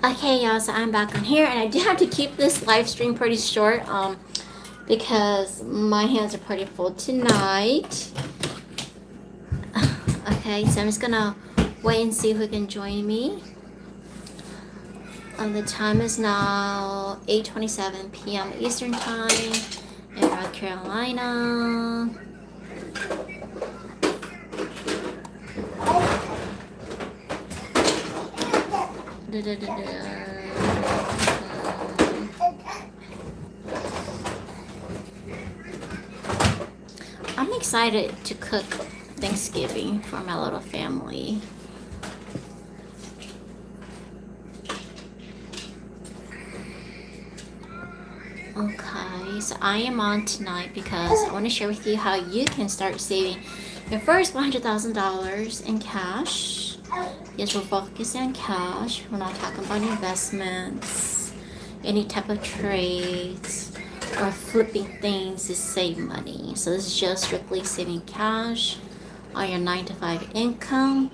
Okay, y'all, so I'm back on here, and I did have to keep this live stream pretty short, because my hands are pretty full tonight. Okay, so I'm just gonna wait and see who can join me. The time is now 8:27 p.m. Eastern Time in North Carolina. I'm excited to cook Thanksgiving for my little family. Okay, so I am on tonight because I want to share with you how you can start saving your first $100,000 in cash. Yes, we're focusing on cash. We're not talking about investments, any type of trades, or flipping things to save money. So this is just strictly saving cash on your 9 to 5 income.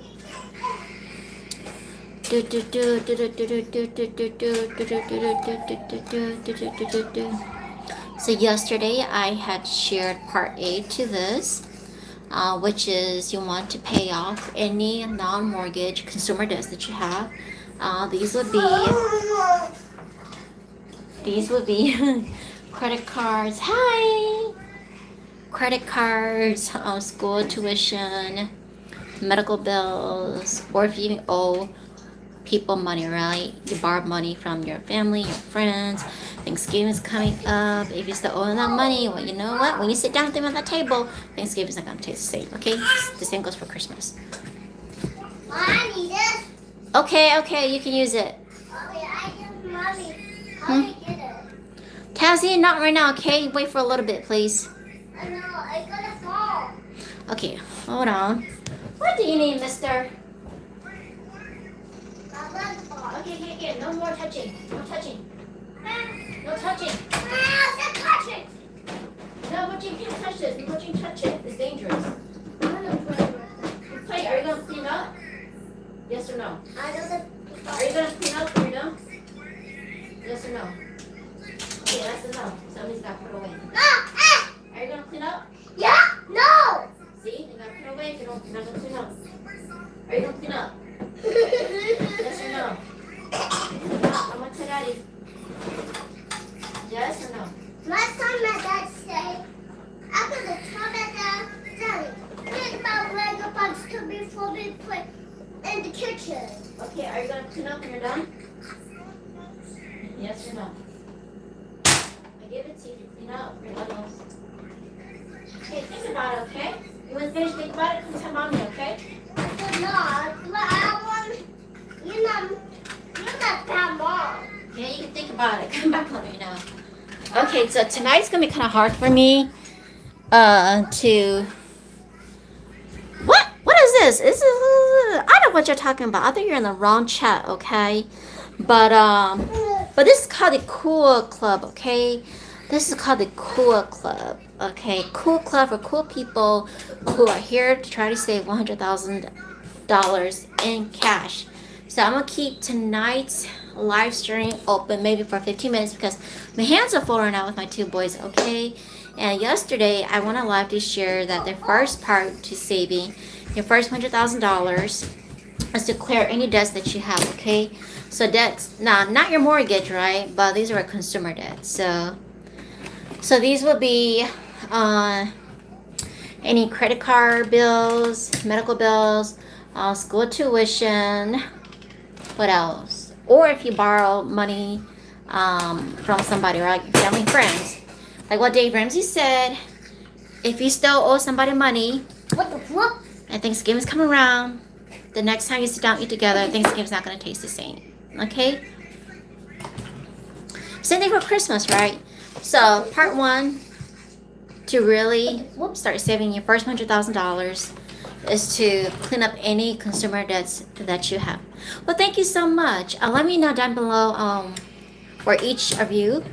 So yesterday I had shared part A to this, which is you want to pay off any non-mortgage consumer debts that you have. These would be credit cards. Hi. Credit cards, school tuition, medical bills, or if you owe people money, right? You borrow money from your family, your friends. Thanksgiving is coming up. If you still owe them money, well, you know what? When you sit down with them at that table, Thanksgiving is not going to taste the same, okay? The same goes for Christmas. I need this. Okay, you can use it. Okay, I just mommy. How do you get it? Cassie, not right now, okay? Wait for a little bit, please. I know, I gotta fall. Okay, hold on. What do you need, mister? I gotta fall. Okay, no more touching. No touching. No touching. Stop touching. No, but you can't touch this. But you touch it. It's dangerous. I'm gonna play with it. Play, are you going to clean up? Yes or no? I know the. Are you going to clean up when you're done? Yes or no? Okay, that's a no. Somebody's got to put it away. Are you going to clean up? Yeah? No! See? You got to put it away if you're not going to clean up. Are you going to clean up? Yes or no? I'm going to tell Daddy. Yes or no? Last time my dad said, after the time that Daddy, think about Lego blocks to be fully put in the kitchen. Okay, are you going to clean up when you're done? Yes or no? I give it to you to clean up your Legos. Okay, think about it, okay? You want to finish thinking about it? Come tell mommy, okay? I said, no, but I want, you're not that mom. Yeah, you can think about it. Come back on me now. Okay, so tonight's gonna be kind of hard for me. To what is this? I don't know what you're talking about. I think you're in the wrong chat. Okay, but this is called the Cool Club. Okay, this is called the Cool Club. Okay, Cool Club for cool people who are here to try to save $100,000 in cash. So I'm gonna keep tonight's live stream open maybe for 15 minutes because my hands are full right now with my two boys, okay? And yesterday I went on live to share that the first part to saving your first $100,000 is to clear any debts that you have, okay? So debts, now not your mortgage, right? But these are consumer debts. So these will be any credit card bills, medical bills, school tuition. What else? Or if you borrow money from somebody, right? Your family, friends. Like what Dave Ramsey said, if you still owe somebody money, What the fuck? and Thanksgiving's coming around, the next time you sit down and eat together, Thanksgiving's not going to taste the same. Okay? Same thing for Christmas, right? So, part one, to really start saving your first $100,000 is to clean up any consumer debts that you have. Well, thank you so much. Let me know down below where each of you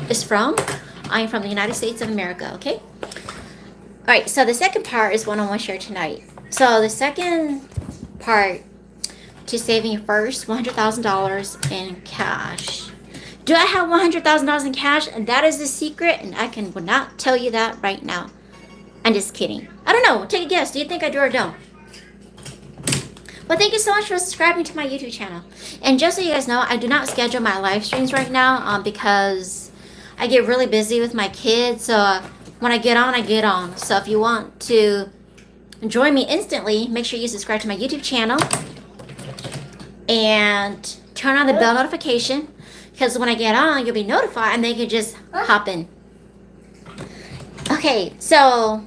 is from. I'm from the United States of America, okay? All right, so the second part is what I want to share tonight. So the second part to saving your first $100,000 in cash. Do I have $100,000 in cash? And that is the secret, and I will not tell you that right now. I'm just kidding. I don't know. Take a guess. Do you think I do or don't? Well, thank you so much for subscribing to my YouTube channel. And just so you guys know, I do not schedule my live streams right now because I get really busy with my kids. So when I get on, I get on. So if you want to join me instantly, make sure you subscribe to my YouTube channel and turn on the bell notification, because when I get on, you'll be notified and they can just hop in. Okay, so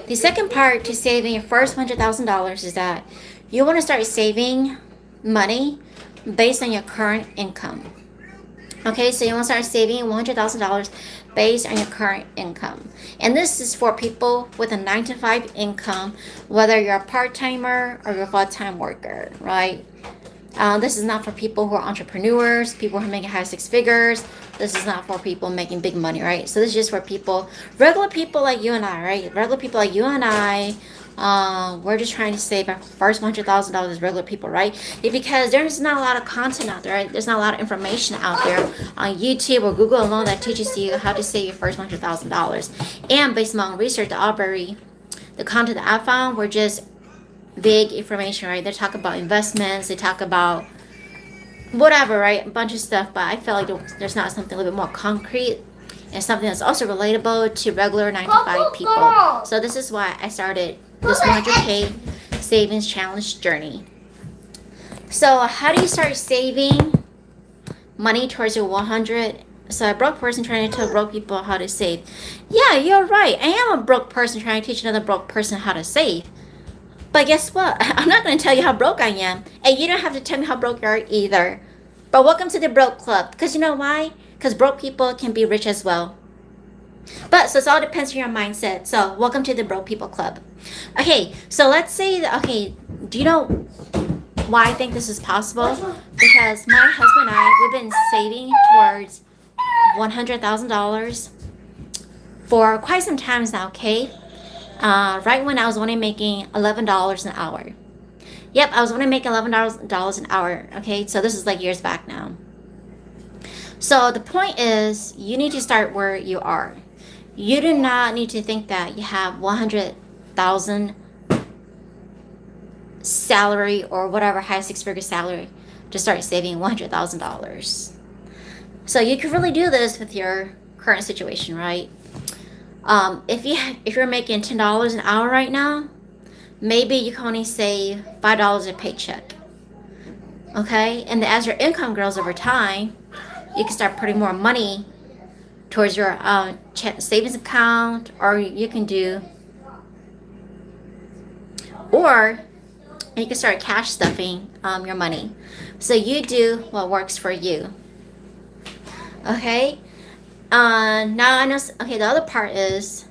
the second part to saving your first $100,000 is that you want to start saving money based on your current income. Okay, so you want to start saving $100,000 based on your current income. And this is for people with a 9-to-5 income, whether you're a part-timer or you're a full-time worker, right? This is not for people who are entrepreneurs, people who are making high 6 figures. This is not for people making big money, right? So this is just for people, regular people like you and I, right? Regular people like you and I. We're just trying to save our first $100,000 as regular people, right? Because there's not a lot of content out there, right? There's not a lot of information out there on YouTube or Google alone that teaches you how to save your first $100,000. And based on my own research, the content that I found were just vague information, right? They talk about investments, they talk about whatever, right? A bunch of stuff, but I feel like there's not something a little bit more concrete and something that's also relatable to regular 9-to-5 people. So this is why I started this 100K savings challenge journey. So how do you start saving money towards your 100? So a broke person trying to tell broke people how to save. Yeah, you're right. I am a broke person trying to teach another broke person how to save. But guess what? I'm not going to tell you how broke I am. And you don't have to tell me how broke you are either. But welcome to the broke club. Because you know why? Because broke people can be rich as well. But so it all depends on your mindset. So welcome to the broke people club. Okay, so let's say that, okay, do you know why I think this is possible? Because my husband and I, we've been saving towards $100,000 for quite some time now, okay? Right when I was only making $11 an hour. Yep, I was only making $11 an hour, okay? So this is like years back now. So the point is, you need to start where you are. You do not need to think that you have 100,000 salary or whatever high 6-figure salary to start saving $100,000. So you can really do this with your current situation, right? If you're making $10 an hour right now, maybe you can only save $5 a paycheck. Okay, and as your income grows over time, you can start putting more money towards your savings account, or you can start cash stuffing your money. So you do what works for you. Okay. Now I know. Okay, the other part is,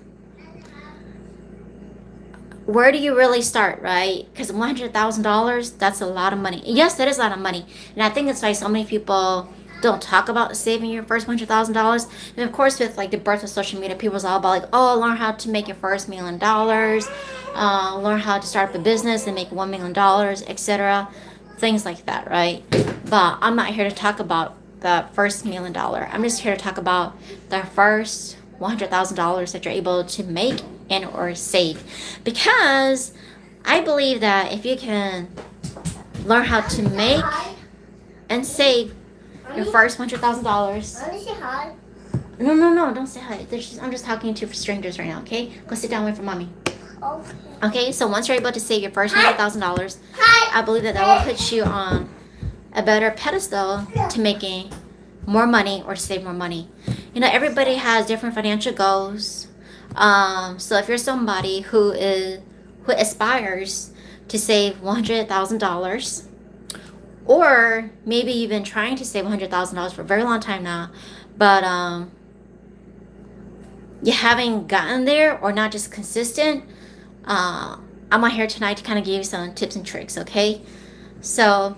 where do you really start, right? Because $100,000, that's a lot of money. Yes, that is a lot of money, and I think it's why so many people don't talk about saving your first $100,000. And of course, with like the birth of social media, people's all about like, oh, learn how to make your first $1 million, learn how to start up a business and make $1 million, etc. Things like that, right? But I'm not here to talk about the first $1 million. I'm just here to talk about the first $100,000 that you're able to make and or save, because I believe that if you can learn how to make and save your first $100,000. Want to say hi? No, don't say hi. I'm just talking to strangers right now, okay? Go sit down, wait for mommy. Okay. Okay, so once you're able to save your first $100,000, Hi. I believe that will put you on a better pedestal to making more money or to save more money. You know, everybody has different financial goals. So if you're somebody who aspires to save $100,000, or maybe you've been trying to save $100,000 for a very long time now, but you haven't gotten there or not just consistent, I'm on here tonight to kind of give you some tips and tricks, okay? So,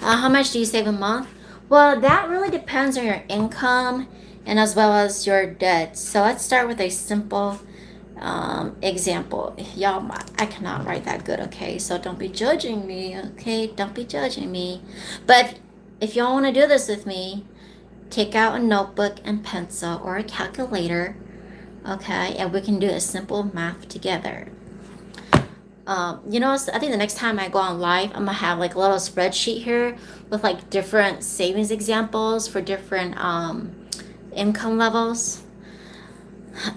how much do you save a month? Well, that really depends on your income and as well as your debt. So let's start with a simple example. Y'all, I cannot write that good, okay? So don't be judging me, okay? Don't be judging me. But if y'all want to do this with me, take out a notebook and pencil or a calculator, okay? And we can do a simple math together. I think the next time I go on live, I'm gonna have like a little spreadsheet here with like different savings examples for different income levels.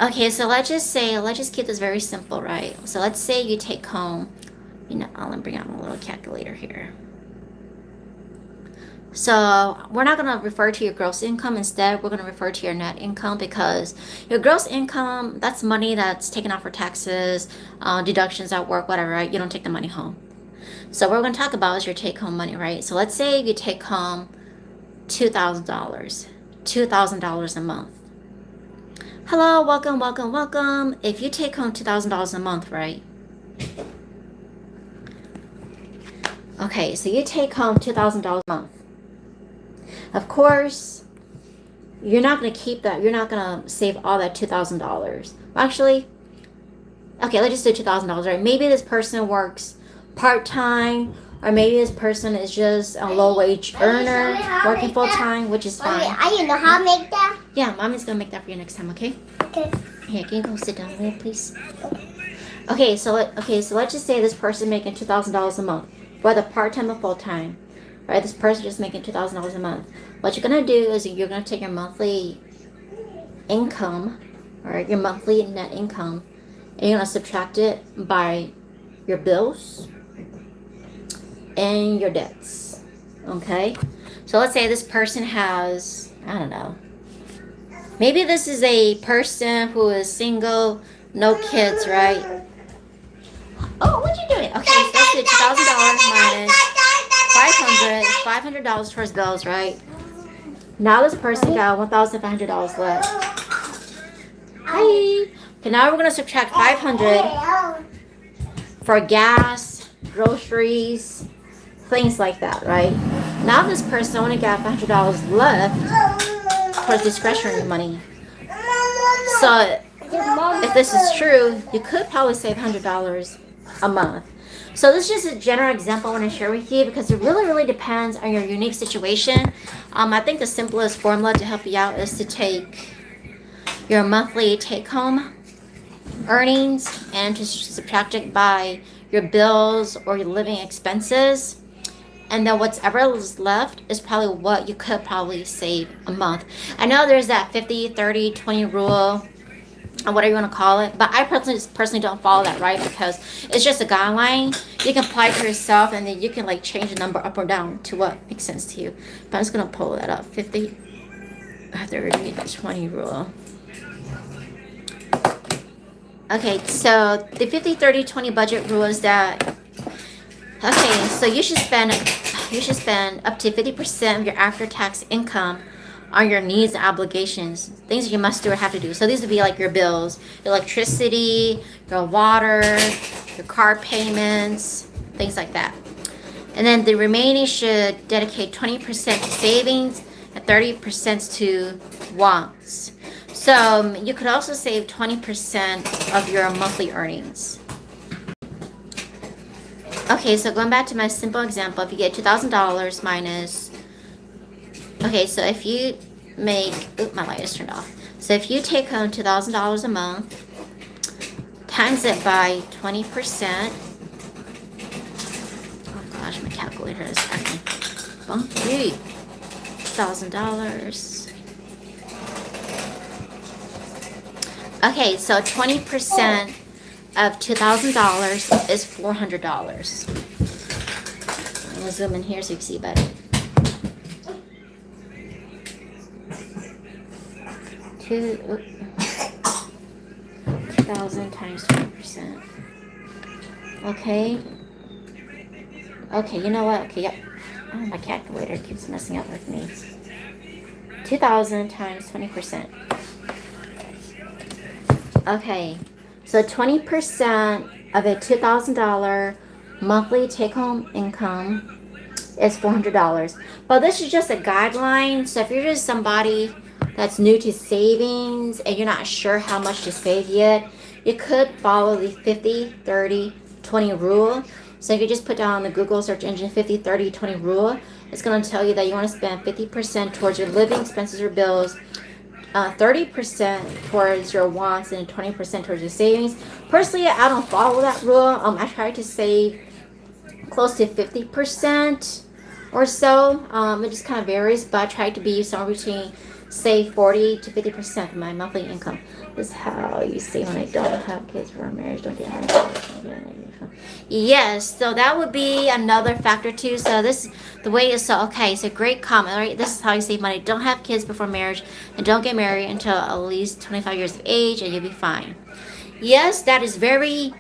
Okay, so let's just keep this very simple, right? So let's say you take home, I'll bring out my little calculator here. So we're not going to refer to your gross income. Instead, we're going to refer to your net income, because your gross income, that's money that's taken out for taxes, deductions at work, whatever, right? You don't take the money home. So what we're going to talk about is your take home money, right? So let's say you take home $2,000, $2,000 a month. Hello, welcome, welcome, welcome. If you take home $2,000 a month, right? Okay, so you take home $2,000 a month. Of course, you're not going to keep that. You're not going to save all that $2,000. Actually, okay, let's just do $2,000, right? Maybe this person works part-time, or maybe this person is just a low-wage earner working full-time, which is fine. You know how to make that? Yeah, Mommy's going to make that for you next time, okay? Okay. Here, can you go sit down there, please? Okay, so let's just say this person making $2,000 a month, whether part-time or full-time. Right, this person just making $2,000 a month. What you're gonna do is you're gonna take your monthly income, or your monthly net income, and you're gonna subtract it by your bills and your debts. Okay, so let's say this person has, I don't know, maybe this is a person who is single, no kids, right? Oh, what you doing? Okay, so let's do $2,000 minus $500 towards bills, right? Now this person got $1,500 left. Hi. Okay, now we're gonna subtract $500 for gas, groceries, things like that, right? Now this person only got $500 left towards discretionary money. So if this is true, you could probably save $100 a month. So this is just a general example I want to share with you, because it really, really depends on your unique situation. I think the simplest formula to help you out is to take your monthly take-home earnings and to subtract it by your bills or your living expenses. And then whatever is left is probably what you could probably save a month. I know there's that 50, 30, 20 rule, or whatever you want to call it, but I personally don't follow that, right? Because it's just a guideline. You can apply it to yourself, and then you can like change the number up or down to what makes sense to you. But I'm just gonna pull that up. 50, 30, 20 rule. Okay, so the 50, 30, 20 budget rule is that, okay, so you should spend up to 50% of your after-tax income on your needs and obligations, things you must do or have to do. So these would be like your bills, your electricity, your water, your car payments, things like that. And then the remaining should dedicate 20% to savings and 30% to wants. So you could also save 20% of your monthly earnings. Okay, so going back to my simple example, if you get $2,000 minus, okay, so if you make, my light is turned off. So if you take home $2,000 a month, times it by 20%. Oh gosh, my calculator is acting funky. $1,000. Okay, so 20% of $2,000 is $400. I'm gonna zoom in here so you can see better. 2,000 times 20%. Okay. Okay, you know what? Okay, yep. Oh, my calculator keeps messing up with me. 2,000 times 20%. Okay, so 20% of a $2,000 monthly take-home income is $400. But this is just a guideline. So if you're just somebody that's new to savings and you're not sure how much to save yet, you could follow the 50-30-20 rule. So if you just put down on the Google search engine 50-30-20 rule, it's going to tell you that you want to spend 50% towards your living expenses or bills, 30% towards your wants, and 20% towards your savings. Personally, I don't follow that rule. I try to save close to 50% or so. It just kind of varies, but I try to be somewhere between, say, 40 to 50% of my monthly income. This is how you save when I don't have kids for a marriage. Don't get married. Yes, so that would be another factor too. So this, the way is so okay. So great comment, right? This is how you save money. Don't have kids before marriage, and don't get married until at least 25 years of age, and you'll be fine. Yes, that is very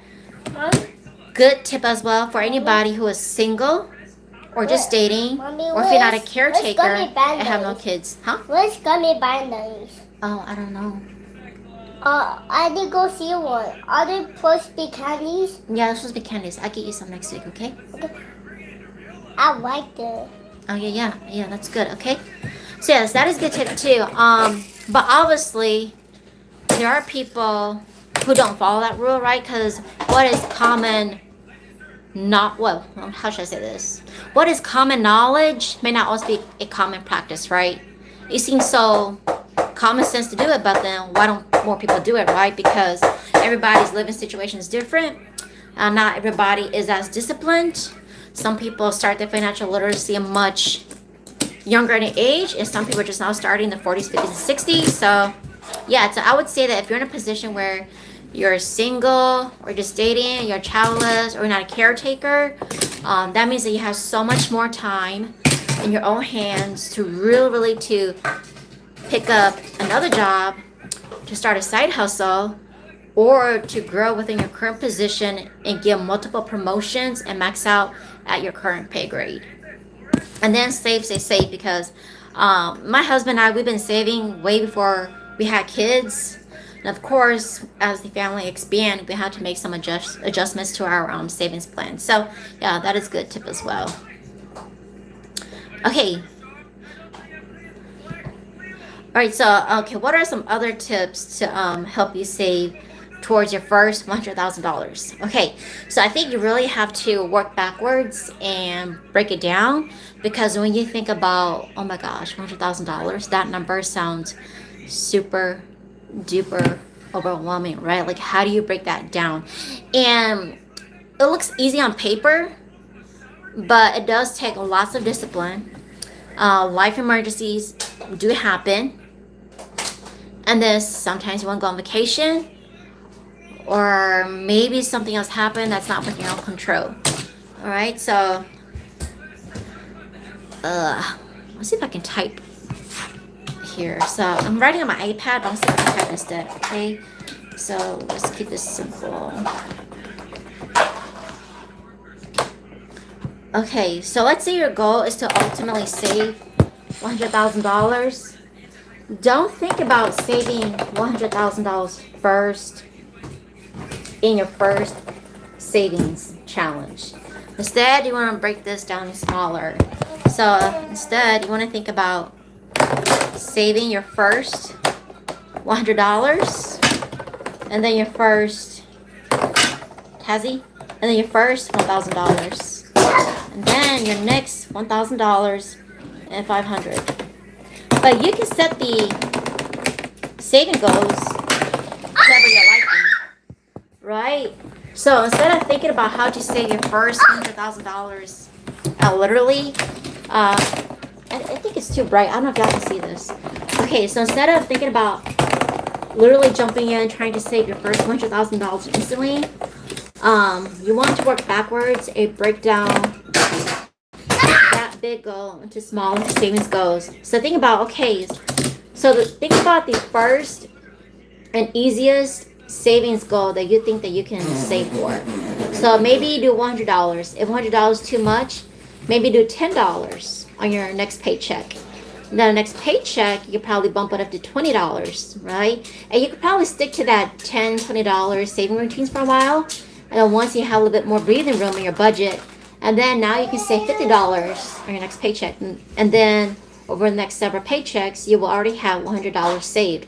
good tip as well for anybody who is single or just dating, Mommy, or if you're not a where's caretaker Gummy and have no Band-Aids? kids. Huh? Where's gummy band-aids? Oh, I don't know. I did go see one. Are they supposed to be candies? Yeah, this supposed to be candies. I'll get you some next week, okay? I like it. Oh, yeah, that's good, okay? So yes, that is a good tip too. But obviously, there are people who don't follow that rule, right? Because what is common, how should I say this? What is common knowledge may not always be a common practice, right? It seems so common sense to do it, but then why don't more people do it, right? Because everybody's living situation is different. Not everybody is as disciplined. Some people start their financial literacy much younger in age, and some people are just now starting in the 40s, 50s, and 60s. So yeah, so I would say that if you're in a position where you're single or just dating, you're childless, or you're not a caretaker, that means that you have so much more time in your own hands to really to pick up another job, to start a side hustle, or to grow within your current position and get multiple promotions and max out at your current pay grade. And then save because my husband and I, we've been saving way before we had kids. And of course, as the family expand, we had to make some adjustments to our savings plan. So yeah, that is a good tip as well. Okay. All right, so what are some other tips to help you save towards your first $100,000? Okay, so I think you really have to work backwards and break it down, because when you think about, oh my gosh, $100,000, that number sounds super duper overwhelming, right? Like, how do you break that down? And it looks easy on paper, but it does take lots of discipline. Life emergencies do happen. And then sometimes you want to go on vacation, or maybe something else happened that's not within your own control. All right, so let's see if I can type here. So I'm writing on my iPad, but I'll see if I can type instead. Okay, so let's keep this simple. Okay, so let's say your goal is to ultimately save $100,000. Don't think about saving $100,000 first in your first savings challenge. Instead, you want to break this down smaller. So instead, you want to think about saving your first $100, and then your first $1,000, and then your next $1,000 and $500. But you can set the saving goals whatever you're liking, right? So instead of thinking about how to save your first $100,000 literally, I think it's too bright. I don't know if y'all can see this. Okay, so instead of thinking about literally jumping in trying to save your first $100,000 instantly, you want to work backwards and break down big goal into small savings goals. So think about, think about the first and easiest savings goal that you think that you can save for. So maybe you do $100. If $100 is too much, maybe do $10 on your next paycheck. And then the next paycheck, you could probably bump it up to $20, right? And you could probably stick to that $10, $20 saving routines for a while. And then once you have a little bit more breathing room in your budget, and then now you can save $50 on your next paycheck. And then over the next several paychecks, you will already have $100 saved.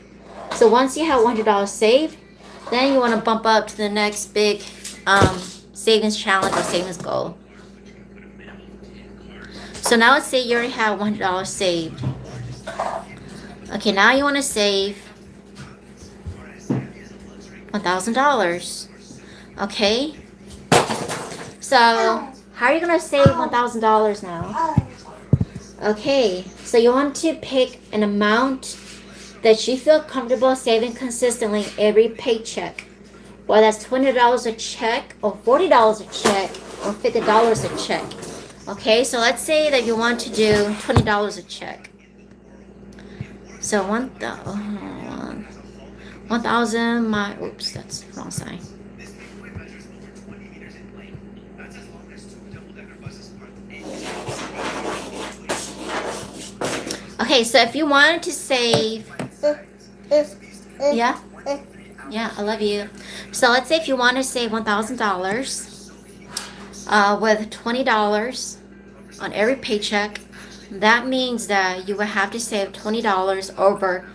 So once you have $100 saved, Then you want to bump up to the next big savings challenge or savings goal. So now let's say you already have $100 saved. Okay, now you want to save $1,000. Okay? So, how are you going to save $1,000 now? Okay, so you want to pick an amount that you feel comfortable saving consistently every paycheck. Whether that's $20 a check, or $40 a check, or $50 a check. Okay, so let's say that you want to do $20 a check. So 1,000 oops, that's the wrong sign. Okay, so if you wanted to save, yeah, I love you. So let's say if you want to save $1,000 with $20 on every paycheck, that means that you would have to save $20 over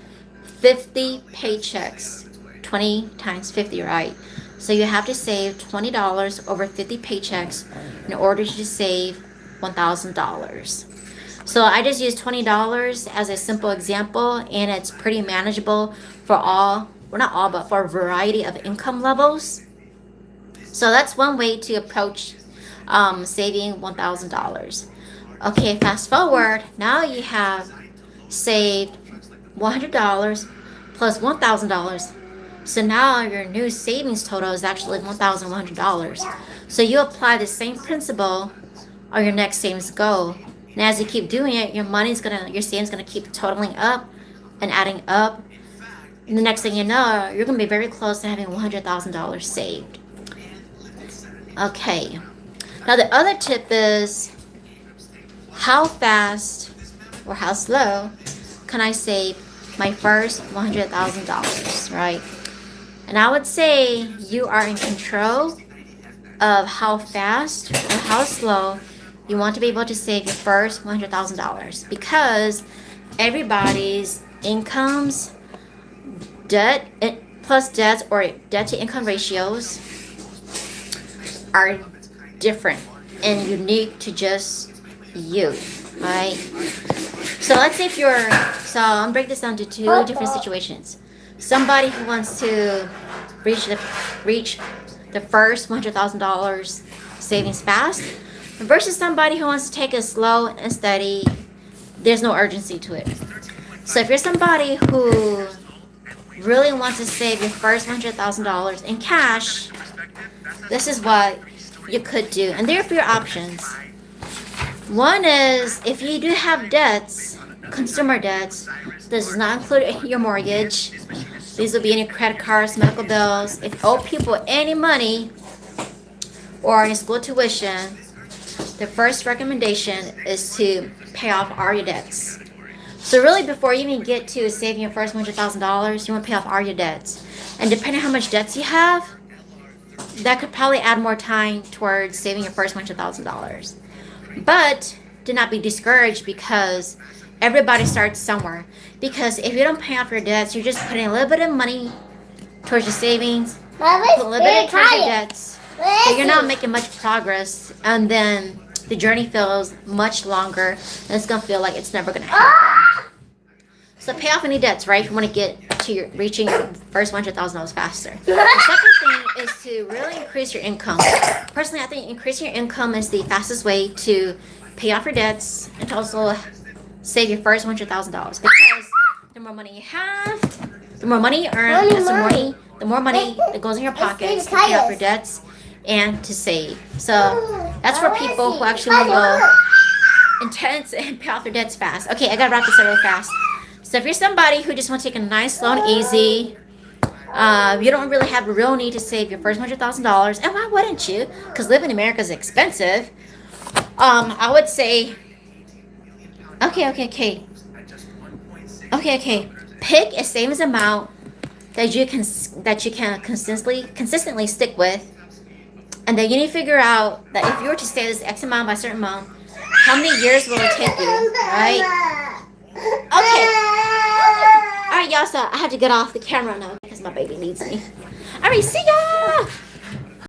50 paychecks. 20 times 50, right? So you have to save $20 over 50 paychecks in order to save $1,000. So I just used $20 as a simple example, and it's pretty manageable for all, well, not all, but for a variety of income levels. So that's one way to approach saving $1,000. Okay, fast forward. Now you have saved $100 plus $1,000. So now your new savings total is actually $1,100. So you apply the same principle on your next savings goal. And as you keep doing it, your savings gonna keep totaling up and adding up. And the next thing you know, you're gonna be very close to having $100,000 saved. Okay. Now the other tip is, how fast or how slow can I save my first $100,000, right? And I would say you are in control of how fast or how slow you want to be able to save your first $100,000, because everybody's incomes, debt plus debts or debt to income ratios are different and unique to just you, right? So let's say so I'm break this down to two different situations. Somebody who wants to reach the first $100,000 savings fast, versus somebody who wants to take it slow and steady. There's no urgency to it. So if you're somebody who really wants to save your first $100,000 in cash, this is what you could do. And there are a few options. One is, if you do have debts, consumer debts, this does not include your mortgage. These will be any credit cards, medical bills. If you owe people any money or any school tuition, the first recommendation is to pay off all your debts. So really, before you even get to saving your first $100,000, you want to pay off all your debts. And depending on how much debts you have, that could probably add more time towards saving your first $100,000. But do not be discouraged, because everybody starts somewhere. Because if you don't pay off your debts, you're just putting a little bit of money towards your savings, put a little bit towards your debts, but you're not making much progress, and then the journey feels much longer, and it's gonna feel like it's never gonna happen. So pay off any debts, right? If you want to get to reaching your first $100,000 faster. The second thing is to really increase your income. Personally, I think increasing your income is the fastest way to pay off your debts and to also save your first $100,000. Because the more money you have, the more money you earn, the more money that goes in your pockets to pay off your debts and to save. So that's for people who actually want to go intense and pay off their debts fast. Okay, I gotta wrap this up real fast. So if you're somebody who just want to take a nice, slow, and easy, you don't really have a real need to save your first $100,000, and why wouldn't you? Because living in America is expensive. I would say, okay. Pick a savings amount that you can consistently stick with, and then you need to figure out that if you were to save this X amount by a certain amount, how many years will it take you, right? Okay. Alright, y'all, so I have to get off the camera now because my baby needs me. All right, see ya.